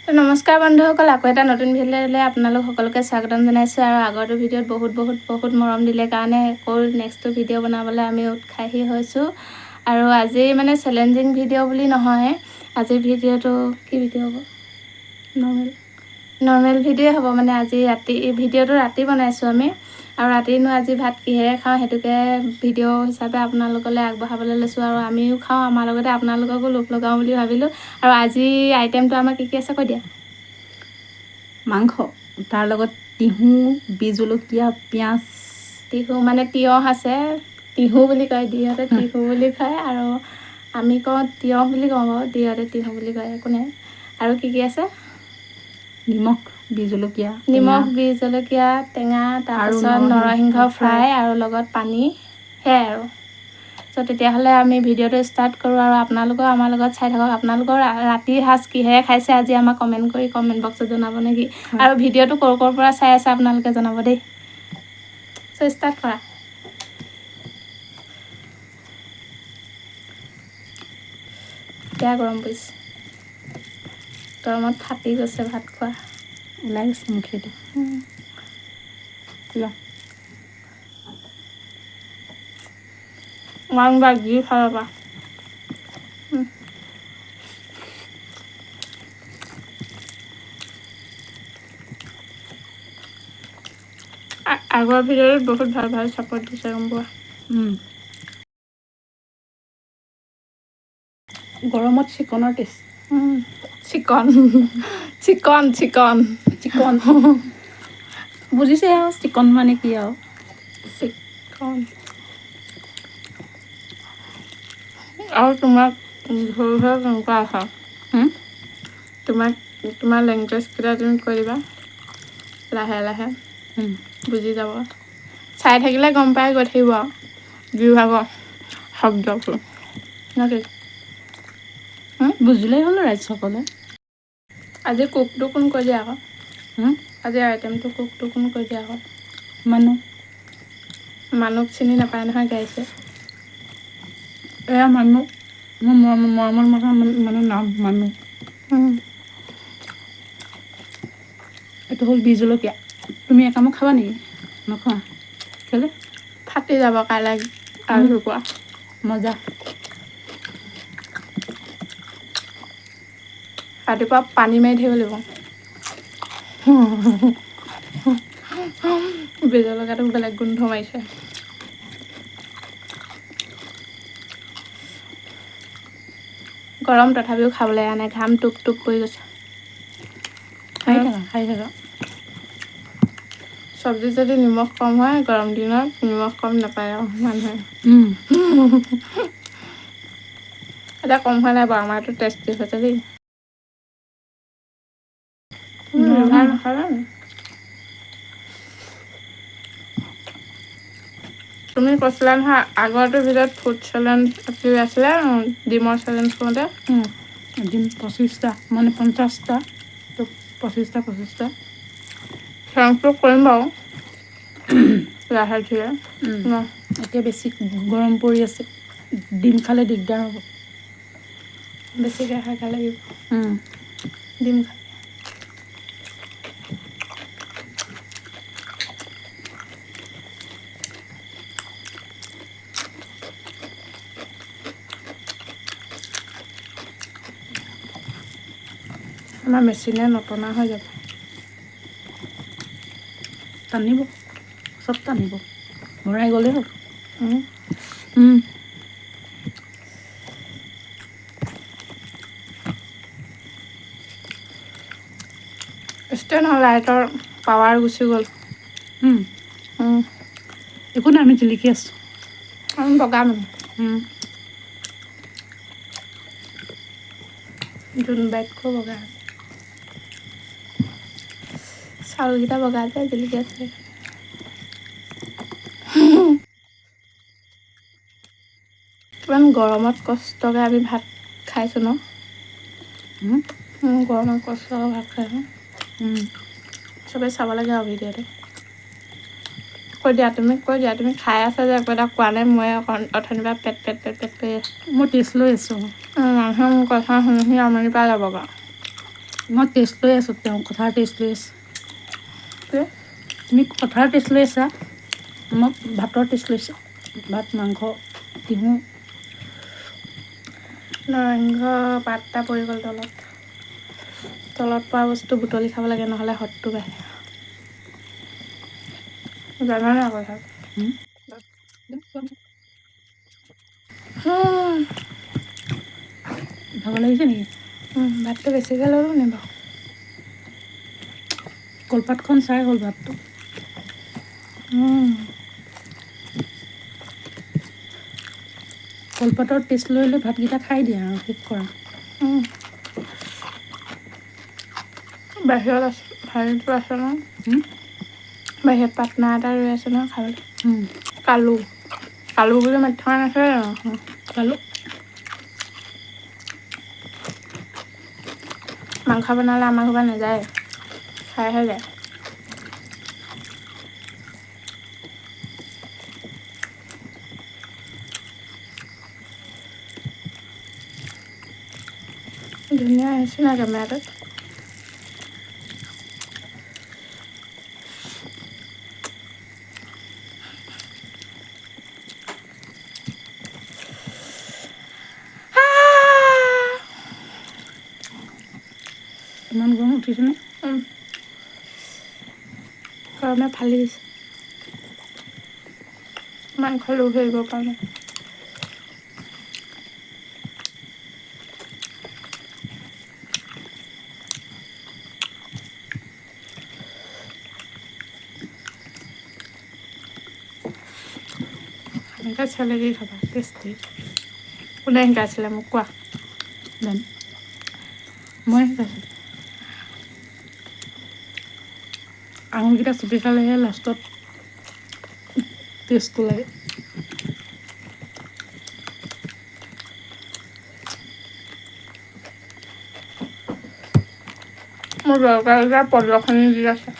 তো নমস্কাৰ বন্ধুসকল, আকৌ এটা নতুন ভিডিঅ'লৈ আপোনালোক সকলোকে স্বাগতম জনাইছোঁ। আৰু আগৰটো ভিডিঅ'ত বহুত মৰম দিলে কাৰণে আকৌ নেক্সটটো ভিডিঅ' বনাবলৈ আমি উৎসাহী হৈছোঁ। আৰু আজি মানে চেলেঞ্জিং ভিডিঅ' বুলি নহয়, আজিৰ ভিডিঅ'টো কি ভিডিঅ' হ'ব? নৰ্মেল ভিডিঅ'ই হ'ব। মানে আজি ৰাতি ভিডিঅ'টো ৰাতি বনাইছোঁ আমি, আৰু ৰাতিনো আজি ভাত কিহেৰে খাওঁ সেইটোকে ভিডিঅ' হিচাপে আপোনালোকলৈ আগবঢ়াবলৈ লৈছোঁ। আৰু আমিও খাওঁ, আমাৰ লগতে আপোনালোককো লোভ লগাওঁ বুলি ভাবিলোঁ। আৰু আজি আইটেমটো আমাৰ কি আছে কৈ দিয়া। মাংস, তাৰ লগত তিহু, বি জলকীয়া, পিঁয়াজ। তিহু মানে তিয়ঁহ আছে, তিহু বুলি কয়, দিহঁতে তিহু বুলি কয়, আৰু আমি কওঁ তিয়ঁহ বুলি কওঁ বাৰু, দিহঁতে তিহু বুলি কয়, একো নাই। আৰু কি আছে? নিমখ, বি জলকীয়া, নিমখ, বি জলকীয়া, টেঙা, তাৰপাছত নৰসিংহ ফ্ৰাই আৰু লগত পানী, সেয়াই আৰু। চ' তেতিয়াহ'লে আমি ভিডিঅ'টো ষ্টাৰ্ট কৰোঁ। আৰু আপোনালোকেও আমাৰ লগত চাই থাকক। আপোনালোকৰ ৰাতিৰ সাজ কিহেৰে খাইছে আজি আমাক কমেণ্ট কৰি কমেণ্ট বক্সত জনাব নেকি? আৰু ভিডিঅ'টো ক'ৰ পৰা চাই আছে আপোনালোকে জনাব দেই। চ' ষ্টাৰ্ট কৰা। বেয়া গৰম পৰিছে, গৰমত ফাটি গৈছে ভাত খোৱা, ওলাই গৈছে মুখেদি। মান বাজি খাব পা আগৰ ভিডিঅ'ত বহুত ভাল ছাপোৰ্ট দিছে, গম পোৱা। গৰমত চিকনৰ টেষ্ট। চিকন বুজিছে আৰু চিকন মানে কি আৰু। চিকন। আৰু তোমাক ধৰি কেনেকুৱা আছা, তোমাৰ লেংগুৱেজকেইটা তুমি কৈ দিবা লাহে বুজি যাব। চাই থাকিলে গম পাই গৈ থাকিব আৰু বিভাগৰ শব্দবোৰ নেকি। বুজিলেই হ'ল ৰাইজসকলে। আজি কুকটো কোন কৈ দিয়া আকৌ। আজি আইটেমটো কুকটো কোন কৈ দিয়া আকৌ। মানুহ চিনি নাপায় নহয় গাইছে। এয়া মানুহ, মোৰ মৰমৰ মানে নাম মানুহ। এইটো হ'ল বি জলকীয়া। তুমি একামো খাবা নেকি? নোখোৱা কেলে? ফাটি যাব কাইলৈ আৰু কোৱা মজা। ৰাতিপুৱা পানী মাৰি থাকিব লাগিব। বি জলকীয়াটো বেলেগ গোন্ধ মাৰিছে। গৰম তথাপিও খাবলৈ এৰা নাই, ঘাম টুপ পৰি গৈছে। খাই থাকা। চব্জিত যদি নিমখ কম হয়, গৰম দিনত নিমখ কম নাপায় আৰু মানুহে। এতিয়া কম হোৱা নাই বাৰু, আমাৰটো টেষ্টি হৈছে দেই। তুমি কৈছিলা নহয় আগৰটো ভিতৰত ফুড চেলেঞ্জ আছিলে, ডিমৰ চেলেঞ্জ কৰোঁতে। ডিম 25টা, মানে 50টা, তো 25টা। চেলেঞ্জটো কৰিম বাৰু লাহে ধীৰে। এতিয়া বেছি গৰম পৰি আছে, ডিম খালে দিগদাৰ হ'ব। বেছিকৈ খাই লাগিব ডিম খালে। আমাৰ মেচিনে নটনা হৈ যাব। টানিব, চব টানিব, ভৰাই গ'লেই হ'ল। ষ্টেণ্ড হ'ল, লাইটৰ পাৱাৰ গুচি গ'ল। একো নাই, আমি জিলিকি আছোঁ। আমি বগা মানুহ। জোনবাইতকৈ বগা। চাউলকেইটা বগা যে জিলিকি আছে। কিমান গৰমত কষ্টকৈ আমি ভাত খাইছোঁ ন। গৰমত কষ্টকৈ ভাত খাইছোঁ। চবেই চাব লাগে আৰু ভিডিঅ'টো। কৈ দিয়া তুমি খাই আছা যে একো এটা কোৱা নাই, মই অথনিৰ পৰা পেট কৰি আছোঁ। মই টেষ্ট লৈ আছোঁ। মানুহে মোৰ কথা শুনি আমনি পাই যাব বাৰু। মই টেষ্ট লৈ আছোঁ, তেওঁ কথাৰ টেষ্ট লৈ আছোঁ। কি? তুমি কথাৰ টেষ্ট লৈ আছা, মই ভাতৰ টেষ্ট লৈছোঁ। ভাত, মাংস, তিহু। নৰসিংহ পাত এটা পৰি গ'ল তলত। তলত পৰা বস্তু বুটলি খাব লাগে, নহ'লে হতটো বাঢ়ে। জানা নাই কথা? ভাগৰ লাগিছে নেকি? ভাতটো বেছিকৈ ল'লোঁ নি বাৰু? কলপাতখন চাই হ'ল ভাতটো। কলপাতৰ টেষ্ট লৈ লৈ ভাতকেইটা খাই দিয়া আৰু শেষ কৰা। বাহিৰত আছে, হেৰিটো আছে ন? বাহিৰত পাটনা এটা ৰৈ আছে নহয় খাবলৈ। কালু বুলি মাতি থকা নাছিলে জানো? কালু মাংস বনালে আমাৰ ঘৰ পৰা নাযায়, খাইহে যায়। ধুনীয়া আহিছে না কেমেৰাটোত? ইমান গৰম উঠিছেনে? গৰমে ফালি দিছে। মাংস লোভ এৰিব পৰা নাই। এনেকৈ চেলেকি খাবা, টেষ্টি। কোনে শিকাইছিলে মোক কোৱা? জানো, মই শিকাইছোঁ। আঙুলকেইটা চুপি খালেহে লাষ্টত টেষ্টটো লাগে। মোৰ দৰকাৰীটা প্ৰদৰ্শনী দি আছে।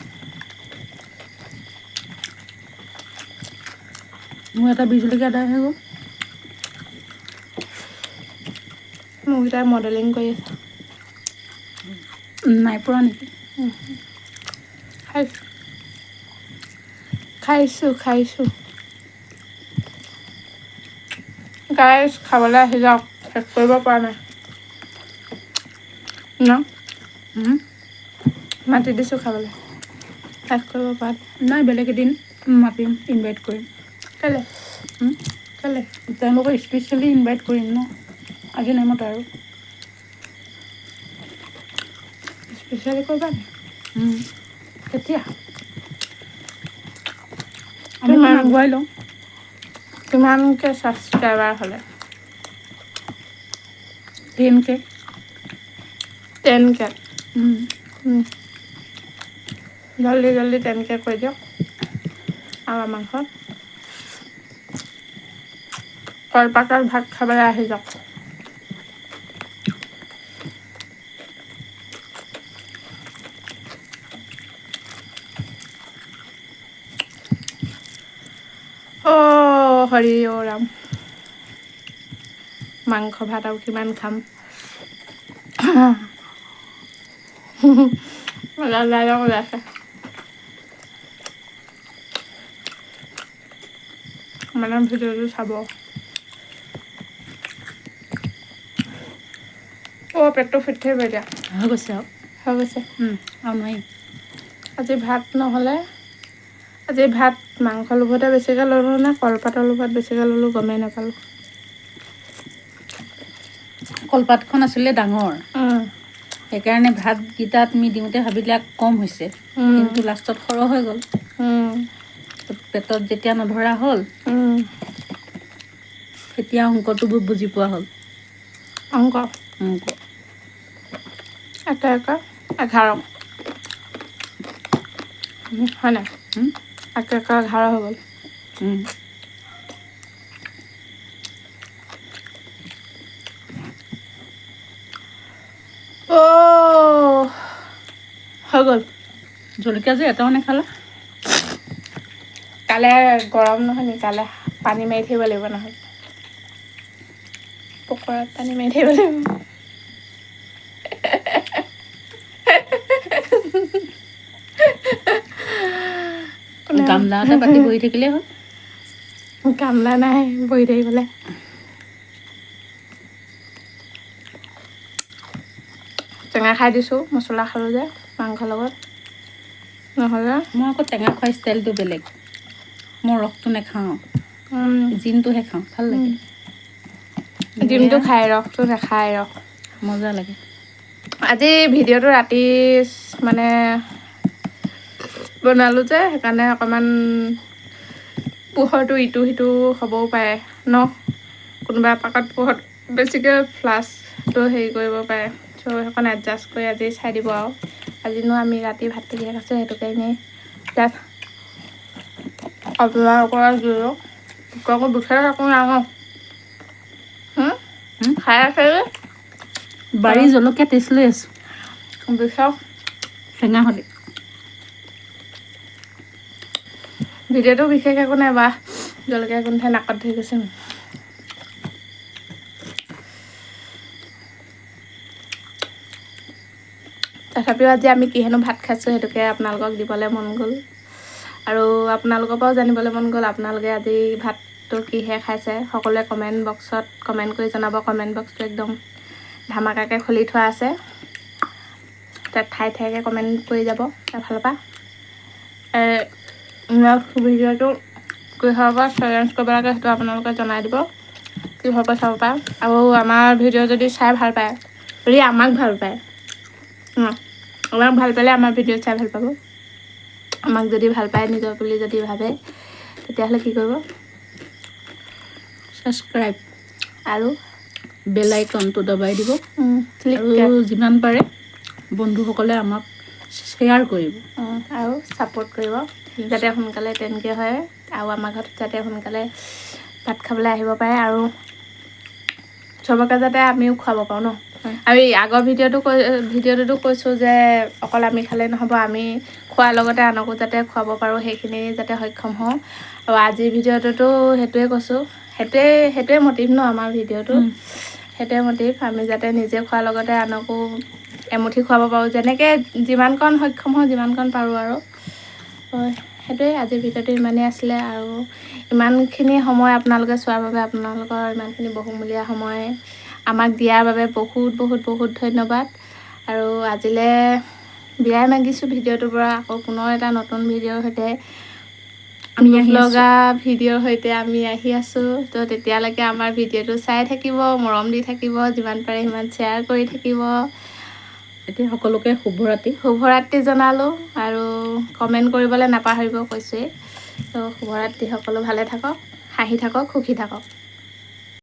মোৰ এটা বিজলকীয়া আদায় হৈ গ'ল। মোৰকেইটাই মডেলিং কৰি আছে। নাই পৰা নেকি? খাইছোঁ। গাইজ খাবলৈ আহি যাওক, শেষ কৰিব পৰা নাই ন? মাতি দিছোঁ খাবলৈ, শেষ কৰিব পৰা নাই। নাই, বেলেগ এদিন মাতিম, ইনভাইট কৰিম। কেলে? তেওঁলোকক স্পেচিয়েলি ইনভাইট কৰিম ন, আজি নামত আৰু। স্পেচিয়েলি কৰিবা নি? কেতিয়া? আমি আগুৱাই লওঁ। কিমানকৈ ছাবস্ক্ৰাইবাৰ হ'লে? 10K। 10K? জল্দি 10K কৰি দিয়ক। আৰু আমাৰ ঘৰত কলপাতৰ ভাত খাবলৈ আহি যাওক। হৰি ৰাম, মাংস ভাত আৰু কিমান খাম। ডাইলগ ওলাইছে। মানে ভিডিঅ'টো চাব। পেটটো ফিট থাকিব এতিয়া। হৈ গৈছে আৰু নোৱাৰি। আজি ভাত মাংস লোভতে বেছিকৈ ল'লোঁ নে কলপাতৰ লোভত বেছিকৈ ল'লোঁ গমেই নাপালোঁ। কলপাতখন আছিলে ডাঙৰ, সেইকাৰণে ভাতকেইটা তুমি দিওঁতে ভাবিলে কম হৈছে, কিন্তু লাষ্টত সৰহ হৈ গ'ল। পেটত যেতিয়া নধৰা হ'ল, তেতিয়া অংকটো বুজি পোৱা হ'ল। অংক 11 হয় নাই? 11 হৈ গ'ল। হৈ গ'ল। জলকীয়া যে এটাও নেখালা? কাইলৈ গৰম নহয় নি? কাইলৈ পানী মাৰি থাকিব লাগিব নহয়, পকৰাত পানী মাৰি থাকিব লাগিব। গামলা এটা পাতি বহি থাকিলেই হ'ল। গামলা নাই বহি থাকিবলৈ। টেঙা খাই দিছোঁ, মছলা খালোঁ যে মাংসৰ লগত। নহ'লে মই আকৌ টেঙা খোৱা ষ্টাইলটো বেলেগ। মই ৰসটো নাখাওঁ, জিনটোহে খাওঁ, ভাল লাগে। ডিমটো খাই, ৰসটো নাখায়। ৰস মজা লাগে। আজি ভিডিঅ'টো ৰাতি মানে বনালোঁ যে, সেইকাৰণে অকণমান পোহৰটো ইটো সিটো হ'বও পাৰে ন, কোনোবা পাকত পোহৰত বেছিকৈ ফ্লাছটো হেৰি কৰিব পাৰে। চ' সেইখন এডজাষ্ট কৰি আজি চাই দিব আৰু। আজিনো আমি ৰাতি ভাত কিহে খাইছোঁ সেইটোকে এনেই তাত আপোনালোকৰ দিলোঁ। আকৌ বিচাৰি থাকোঁ ডাঙৰ খাই আছে যে বাৰী জলকীয়া টেষ্ট লৈ আছোঁ, বিচাৰক। টেঙা হ'লে ভিডিঅ'টো বিশেষ একো নাই বা জলকীয়া গোন্ধাই নাকত ধৰি গৈছে। তথাপিও আজি আমি কিহেনো ভাত খাইছোঁ সেইটোকে আপোনালোকক দিবলৈ মন গ'ল, আৰু আপোনালোকৰ পৰাও জানিবলৈ মন গ'ল আপোনালোকে আজি ভাতটো কিহে খাইছে। সকলোৱে কমেণ্ট বক্সত কমেণ্ট কৰি জনাব। কমেণ্ট বক্সটো একদম ধামাকাকৈ খুলি থোৱা আছে, তাত ঠাই ঠাইকৈ কমেণ্ট কৰি যাব তাৰ ফালৰ পৰা। ভিডিঅ'টো কিহৰ পৰা চেলেঞ্জ কৰিব লাগে সেইটো আপোনালোকে জনাই দিব, কিহৰ পৰা চাব পাৰে। আৰু আমাৰ ভিডিঅ' যদি চাই ভাল পায়, যদি আমাক ভাল পায়, আমাক ভাল পালে আমাৰ ভিডিঅ' চাই ভাল পাব। আমাক যদি ভাল পায় নিজৰ বুলি যদি ভাবে, তেতিয়াহ'লে কি কৰিব? ছাবস্ক্ৰাইব আৰু বেল আইকনটো দবাই দিব, আৰু ক্লিক যিমান পাৰে বন্ধুসকলে আমাক শ্বেয়াৰ কৰিব আৰু ছাপোৰ্ট কৰিব, যাতে সোনকালে তেনেকৈ হয় আৰু আমাৰ ঘৰত যাতে সোনকালে ভাত খাবলৈ আহিব পাৰে, আৰু চবকে যাতে আমিও খুৱাব পাৰোঁ ন। আৰু এই আগৰ ভিডিঅ'টোতো কৈছোঁ যে অকল আমি খালেই নহ'ব, আমি খোৱাৰ লগতে আনকো যাতে খুৱাব পাৰোঁ, সেইখিনি যাতে সক্ষম হওঁ। আৰু আজিৰ ভিডিঅ'টোতো সেইটোৱে কৈছোঁ, সেইটোৱে মটিভ ন আমাৰ ভিডিঅ'টো। সেইটোৱে মটিভ, আমি যাতে নিজে খোৱাৰ লগতে আনকো এমুঠি খুৱাব পাৰোঁ, যেনেকৈ যিমানকণ সক্ষম হওঁ, যিমানকণ পাৰোঁ আৰু। সেইটোৱে আজিৰ ভিডিঅ'টো ইমানেই আছিলে, আৰু ইমানখিনি সময় আপোনালোকে চোৱাৰ বাবে, আপোনালোকৰ ইমানখিনি বহুমূলীয়া সময় আমাক দিয়াৰ বাবে বহুত বহুত বহুত ধন্যবাদ। আৰু আজিলৈ বিদায় মাগিছোঁ ভিডিঅ'টোৰ পৰা। আকৌ পুনৰ এটা নতুন ভিডিঅ'ৰ সৈতে, দুখ লগা ভিডিঅ'ৰ সৈতে আমি আহি আছোঁ। তো তেতিয়ালৈকে আমাৰ ভিডিঅ'টো চাই থাকিব, মৰম দি থাকিব, যিমান পাৰে সিমান শ্বেয়াৰ কৰি থাকিব। এতিয়া সকলোকে শুভৰাত্ৰি জনালোঁ, আৰু কমেণ্ট কৰিবলৈ নাপাহৰিব কৈছোঁৱেই। তো শুভৰাত্ৰি, সকলো ভালে থাকক, হাঁহি থাকক, সুখী থাকক।